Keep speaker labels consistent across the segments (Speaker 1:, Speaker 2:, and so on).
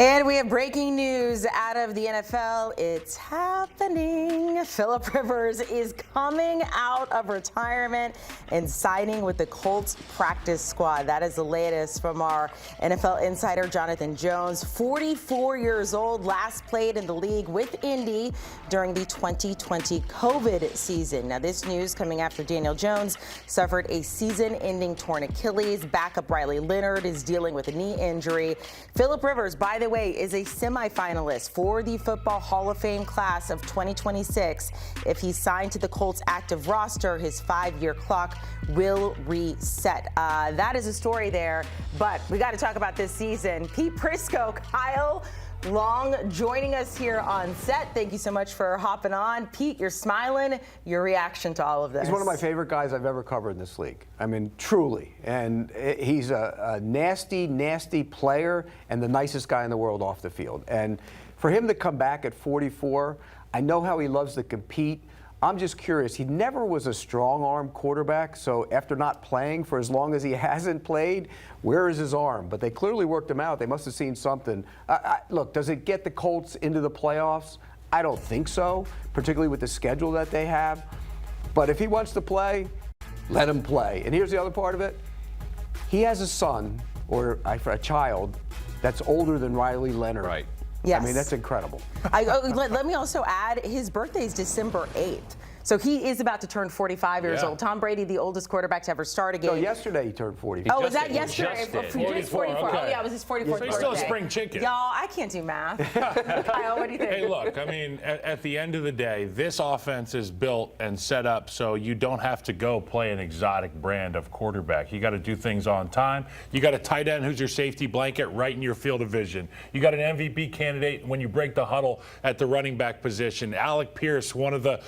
Speaker 1: And we have breaking news out of the NFL. It's happening. Philip Rivers is coming out of retirement and signing with the Colts practice squad. That is the latest from our NFL insider, Jonathan Jones. 44 years old, last played in the league with Indy during the 2020 COVID season. Now, this news coming after Daniel Jones suffered a season-ending torn Achilles. Backup Riley Leonard is dealing with a knee injury. Philip Rivers, by the way, is a semifinalist for the Football Hall of Fame class of 2026. If he's signed to the Colts active roster, his 5-year clock will reset. That is a story there, but we got to talk about this season. Pete Prisco, Kyle Long joining us here on set. Thank you so much for hopping on. Pete, you're smiling. Your reaction to all of this?
Speaker 2: He's one of my favorite guys I've ever covered in this league. I mean, truly. And he's a nasty, nasty player and the nicest guy in the world off the field. And for him to come back at 44, I know how he loves to compete. I'm just curious. He never was a strong-arm quarterback, so after not playing for as long as he hasn't played, where is his arm? But they clearly worked him out. They must have seen something. Look, does it get the Colts into the playoffs? I don't think so, particularly with the schedule that they have. But if he wants to play, let him play. And here's the other part of it. He has a son, or a child, that's older than Riley Leonard.
Speaker 3: Right.
Speaker 1: Yes.
Speaker 2: I mean, that's incredible.
Speaker 1: Let me also add, his birthday is December 8th. So he is about to turn 45 years old. Tom Brady, the oldest quarrteback to ever start a game.
Speaker 2: No, yesterday he turned 44.
Speaker 1: Oh, was that yesterday? It's 44.
Speaker 3: Okay.
Speaker 1: Oh, yeah, it was his 44th birthday.
Speaker 3: He's still a spring chicken.
Speaker 1: Y'all, I can't do math. Kyle, what do you think?
Speaker 3: Hey, look, I mean, at the end of the day, this offense is built and set up so you don't have to go play an exotic brand of quarterback. You got to do things on time. You got a tight end who's your safety blanket right in your field of vision. You got an MVP candidate when you break the huddle at the running back position. Alec Pierce, one of the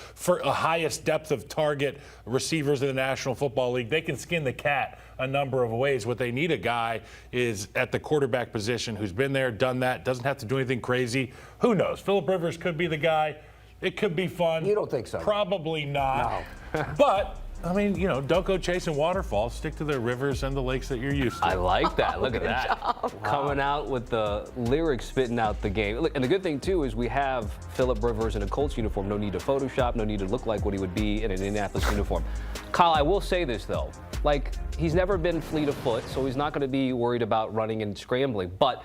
Speaker 3: highest depth of target receivers in the National Football League. They can skin the cat a number of ways. What they need a guy is at the quarterback position who's been there, done that, doesn't have to do anything crazy. Who knows? Philip Rivers could be the guy. It could be fun.
Speaker 2: You don't think so?
Speaker 3: Probably not.
Speaker 2: No.
Speaker 3: But I mean, you know, don't go chasing waterfalls. Stick to the rivers and the lakes that you're used to.
Speaker 4: I like that. Look at that.
Speaker 1: Wow.
Speaker 4: Coming out with the lyrics, spitting out the game. Look, and the good thing, too, is we have Philip Rivers in a Colts uniform. No need to Photoshop. No need to look like what he would be in an Indianapolis uniform. Kyle, I will say this, though. Like, he's never been fleet of foot, so he's not going to be worried about running and scrambling. But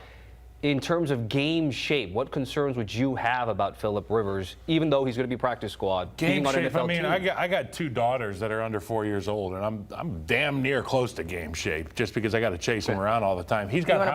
Speaker 4: in terms of game shape, what concerns would you have about Philip Rivers, even though he's going to be practice squad?
Speaker 3: Game shape, I mean, I got 2 daughters that are under 4 years old, and I'm damn near close to game shape just because I got to chase him around all the time. He's got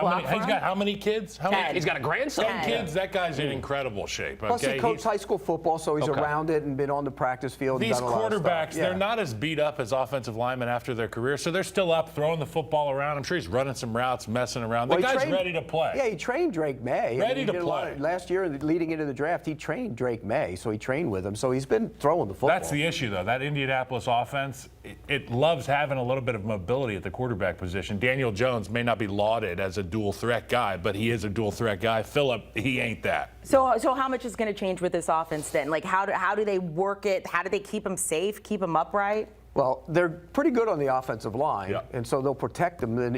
Speaker 3: how many kids? How many?
Speaker 4: He's got a grandson.
Speaker 3: 10 kids. That guy's in incredible shape.
Speaker 2: Plus, he coached high school football, so he's around it and been on the practice field.
Speaker 3: These
Speaker 2: and done a lot of
Speaker 3: quarterbacks,
Speaker 2: stuff.
Speaker 3: they're not as beat up as offensive linemen after their career, so they're still up throwing the football around. I'm sure he's running some routes, messing around. The guy's ready to play.
Speaker 2: Yeah, he trained Drake May.
Speaker 3: Ready to play.
Speaker 2: Last year, leading into the draft, he trained Drake May, so he trained with him. So he's been throwing the football.
Speaker 3: That's the issue, though. That Indianapolis offense, it loves having a little bit of mobility at the quarterback position. Daniel Jones may not be lauded as a dual-threat guy, but he is a dual-threat guy. Philip, he ain't that.
Speaker 1: So how much is going to change with this offense then? Like, how do they work it? How do they keep him safe, keep him upright?
Speaker 2: Well, they're pretty good on the offensive line,
Speaker 3: yeah,
Speaker 2: and so they'll protect them. And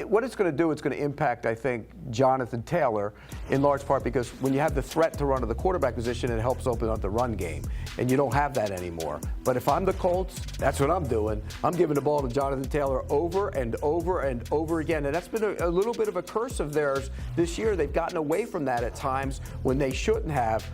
Speaker 2: what it's going to do, it's going to impact, I think, Jonathan Taylor in large part because when you have the threat to run to the quarterback position, it helps open up the run game, and you don't have that anymore. But if I'm the Colts, that's what I'm doing. I'm giving the ball to Jonathan Taylor over and over and over again, and that's been a little bit of a curse of theirs this year. They've gotten away from that at times when they shouldn't have.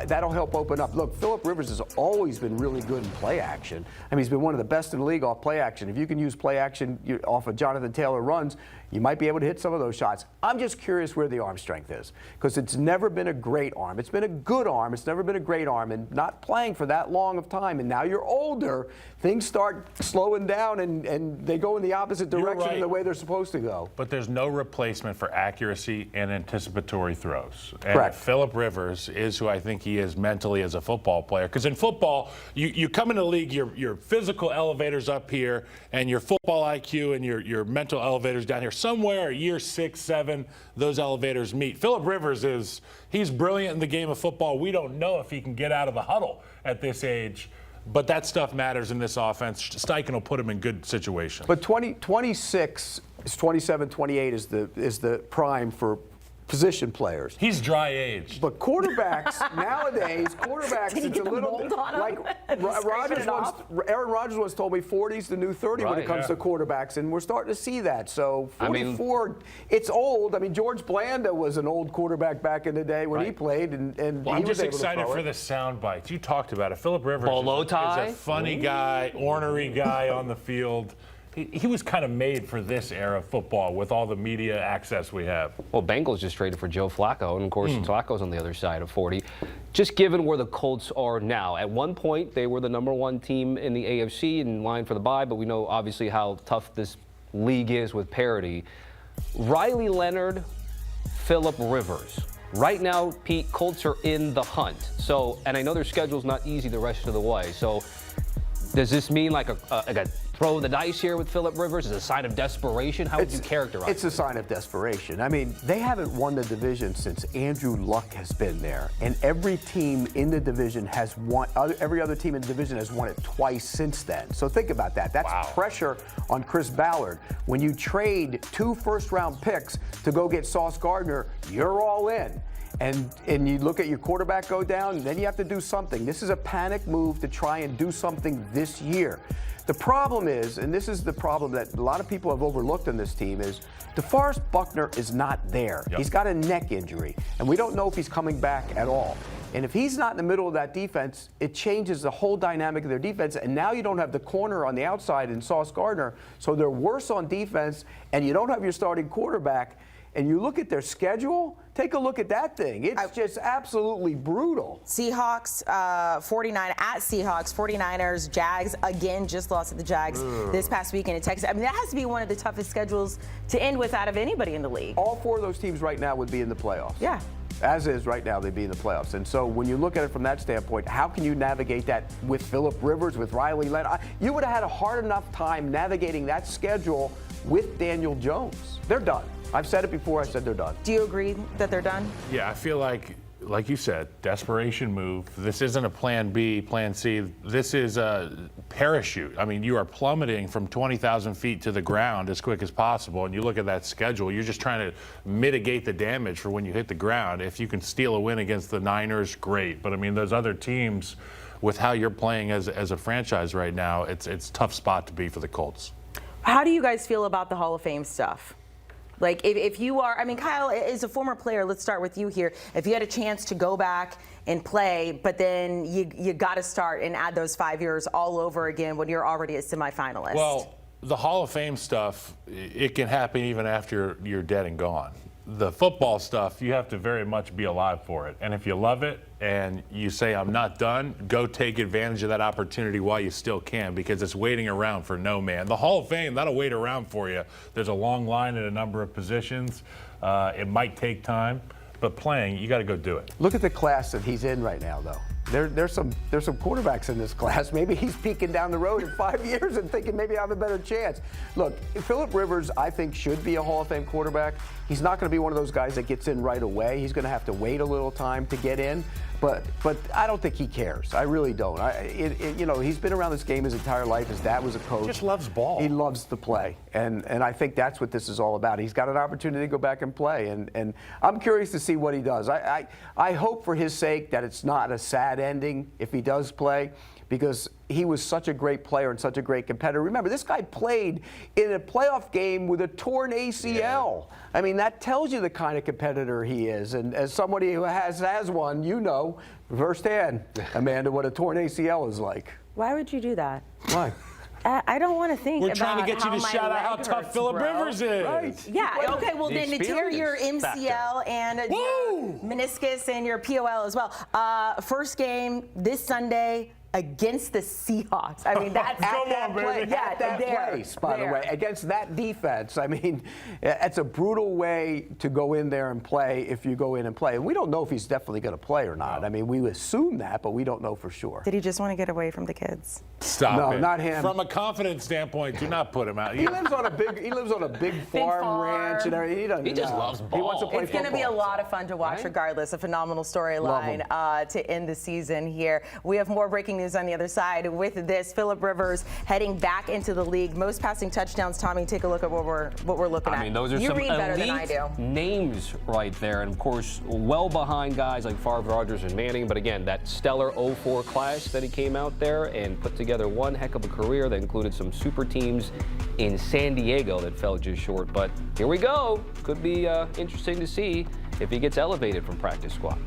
Speaker 2: That'll help open up. Look, Philip Rivers has always been really good in play action. I mean, he's been one of the best in the league off play action. If you can use play action off of Jonathan Taylor runs, you might be able to hit some of those shots. I'm just curious where the arm strength is because it's never been a great arm. It's been a good arm. It's never been a great arm. And not playing for that long of time, and now you're older, things start slowing down and they go in the opposite direction of the way they're supposed to go.
Speaker 3: But there's no replacement for accuracy and anticipatory throws. And
Speaker 2: Correct.
Speaker 3: Philip Rivers is who I think he is mentally as a football player. Because in football, you come into the league, your physical elevator's up here, and your football IQ and your mental elevator's down here. Somewhere year 6, 7, those elevators meet. Philip Rivers he's brilliant in the game of football. We don't know if he can get out of the huddle at this age. But that stuff matters in this offense. Steichen will put him in good situations.
Speaker 2: But 26, 27, 28 is the prime for position players.
Speaker 3: He's dry aged.
Speaker 2: But quarterbacks nowadays,
Speaker 1: Did he
Speaker 2: it's a
Speaker 1: get the
Speaker 2: little
Speaker 1: mold on him
Speaker 2: like
Speaker 1: and scrape it off?
Speaker 2: Aaron Rodgers once told me 40's the new 30 when it comes to quarterbacks, and we're starting to see that. So 44, it's old. I mean, George Blanda was an old quarterback back in the day when he played, and
Speaker 3: well,
Speaker 2: he
Speaker 3: I'm
Speaker 2: was
Speaker 3: just
Speaker 2: able to
Speaker 3: excited
Speaker 2: throw
Speaker 3: for
Speaker 2: it.
Speaker 3: the sound bites. You talked about it. Philip Rivers
Speaker 4: Bolo tie?
Speaker 3: is a funny guy, ornery guy on the field. He was kind of made for this era of football with all the media access we have.
Speaker 4: Well, Bengals just traded for Joe Flacco, and of course, Flacco's on the other side of 40. Just given where the Colts are now, at one point they were the #1 team in the AFC in line for the bye, but we know obviously how tough this league is with parity. Riley Leonard, Philip Rivers. Right now, Pete, Colts are in the hunt. So, and I know their schedule's not easy the rest of the way. So, does this mean like a throw the dice here with Philip Rivers? Is it a sign of desperation? How would you characterize it?
Speaker 2: It's a sign of desperation. I mean, they haven't won the division since Andrew Luck has been there. And every team in the division has won, every other team in the division has won it twice since then. So think about that. That's pressure on Chris Ballard. When you trade 2 first-round picks to go get Sauce Gardner, you're all in. And you look at your quarterback go down, and then you have to do something. This is a panic move to try and do something this year. The problem is, and this is the problem that a lot of people have overlooked on this team, is DeForest Buckner is not there. He's got a neck injury, and we don't know if he's coming back at all. And if he's not in the middle of that defense, it changes the whole dynamic of their defense. And now you don't have the corner on the outside in Sauce Gardner, so they're worse on defense, and you don't have your starting quarterback. And you look at their schedule, take a look at that thing. It's just absolutely brutal.
Speaker 1: Seahawks, 49 at Seahawks, 49ers, Jags, again, just lost to the Jags this past weekend in Texas. I mean, that has to be one of the toughest schedules to end with out of anybody in the league.
Speaker 2: All 4 of those teams right now would be in the playoffs.
Speaker 1: Yeah.
Speaker 2: As is right now, they'd be in the playoffs. And so when you look at it from that standpoint, how can you navigate that with Philip Rivers, with Riley Leonard? You would have had a hard enough time navigating that schedule with Daniel Jones. They're done. I've said it before, I said they're done.
Speaker 1: Do you agree that they're done?
Speaker 3: Yeah, I feel like you said, desperation move. This isn't a plan B, plan C. This is a parachute. I mean, you are plummeting from 20,000 feet to the ground as quick as possible. And you look at that schedule, you're just trying to mitigate the damage for when you hit the ground. If you can steal a win against the Niners, great. But I mean, those other teams, with how you're playing as a franchise right now, it's a tough spot to be for the Colts.
Speaker 1: How do you guys feel about the Hall of Fame stuff? Like, if you are, I mean, Kyle is a former player. Let's start with you here. If you had a chance to go back and play, but then you got to start and add those 5 years all over again when you're already a semifinalist.
Speaker 3: Well, the Hall of Fame stuff, it can happen even after you're dead and gone. The football stuff, you have to very much be alive for it. And if you love it and you say, I'm not done, go take advantage of that opportunity while you still can, because it's waiting around for no man. The Hall of Fame, that'll wait around for you. There's a long line at a number of positions. It might take time, but playing, you got to go do it.
Speaker 2: Look at the class that he's in right now, though. There's some quarterbacks in this class. Maybe he's peeking down the road in 5 years and thinking maybe I have a better chance. Look, Philip Rivers, I think, should be a Hall of Fame quarterback. He's not going to be one of those guys that gets in right away. He's going to have to wait a little time to get in. But I don't think he cares. I really don't. You know, he's been around this game his entire life. His dad was a coach.
Speaker 3: He just loves ball.
Speaker 2: He loves to play, and I think that's what this is all about. He's got an opportunity to go back and play, and I'm curious to see what he does. I hope for his sake that it's not a sad ending if he does play, because he was such a great player and such a great competitor. Remember, this guy played in a playoff game with a torn ACL. Yeah. I mean, that tells you the kind of competitor he is. And as somebody who has one, you know firsthand, Amanda, what a torn ACL is like.
Speaker 1: Why would you do that?
Speaker 2: Why?
Speaker 1: I don't want to think
Speaker 3: We're
Speaker 1: about
Speaker 3: trying to get you to
Speaker 1: my
Speaker 3: shout out how
Speaker 1: leg
Speaker 3: tough
Speaker 1: hurts,
Speaker 3: Philip
Speaker 1: bro.
Speaker 3: Rivers is.
Speaker 2: Right.
Speaker 1: Yeah, okay, well then to tear your MCL and your meniscus and your POL as well. First game this Sunday against the Seahawks. I mean, that's
Speaker 3: Come on, baby.
Speaker 2: At that place, by the way, against that defense. I mean, it's a brutal way to go in there and play if you go in and play. And we don't know if he's definitely going to play or not. I mean, we assume that, but we don't know for sure.
Speaker 1: Did he just want to get away from the kids?
Speaker 3: Stop
Speaker 2: No,
Speaker 3: it.
Speaker 2: not him.
Speaker 3: From a confidence standpoint, do not put him out.
Speaker 2: He lives on a big farm ranch and everything.
Speaker 4: He just loves ball.
Speaker 2: He wants to play
Speaker 1: It's going to be a lot of fun to watch,
Speaker 2: Right?
Speaker 1: regardless. A phenomenal storyline to end the season here. We have more breaking news news on the other side with this. Phillip Rivers heading back into the league. Most passing touchdowns. Tommy, take a look at what we're looking at.
Speaker 4: I mean, those are
Speaker 1: you
Speaker 4: some
Speaker 1: read better than I do.
Speaker 4: names right there. And, of course, well behind guys like Favre, Rodgers, and Manning. But, again, that stellar 04 class that he came out there and put together one heck of a career that included some super teams in San Diego that fell just short. But here we go. Could be interesting to see if he gets elevated from practice squad.